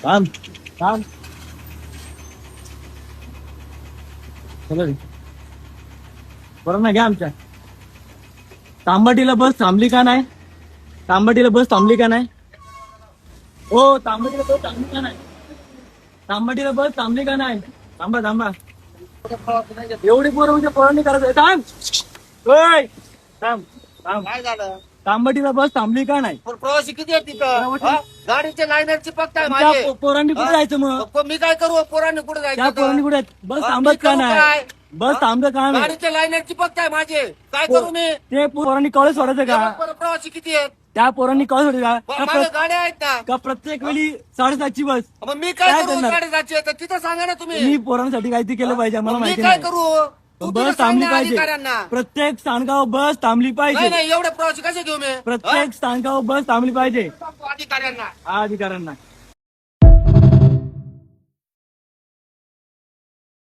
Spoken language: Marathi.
थांब थांब चला रे. बरं ना घ्या आमच्या तांबटीला बस थांबली का नाही? तांबटीला बस थांबली का नाही? हो तांबटीला बस थांबली का नाही? तांबटीला बस थांबली का नाही? थांबा थांबा. एवढी पोरं म्हणजे पोरांनी करायचं. थांब ओय, थांब थांब. काय झालं? तांबटीला बस थांबली का नाही? प्रवासी किती आहेत तिथं? प्रवासी? हा? गाडीच्या लाईनरची पक्का आहे त्या माझे. पोरांनी कुठे जायचं मग? मी काय करू? पोरांनी कुठे त्या जायचं? पोरांनी कुठे आहेत? बस हा, थांबत मी का करू नाही? काय? बस थांबत का नाही? गाडीच्या लाईनरची पक्का आहे माझे. काय करू मी? ते पोरांनी कॉलेज सोडायचं का? प्रवासी किती आहेत? त्या पोरांनी कॉलेज सोडायचं का? माझ्या गाड्या आहेत ना. का प्रत्येक वेळी 7:30ची बस? मग मी काय काय करू? करणार? गाडी जायची आहे तर तिथं सांगा ना तुम्ही. मी पोरांसाठी काहीतरी केलं पाहिजे मला मग मी माहिती काय नाही. करू? तू तिथं बस सांग थांबली ना पाहिजे. अधिकाऱ्यांना. प्रत्येक स्थानकावर बस थांबली नाही पाहिजे. नाही एवढे प्रवासी कसे घेऊ मी? प्रत्येक स्थानकावर बस थांबली पाहिजे अधिकाऱ्यांना. हा अधिकाऱ्यांना.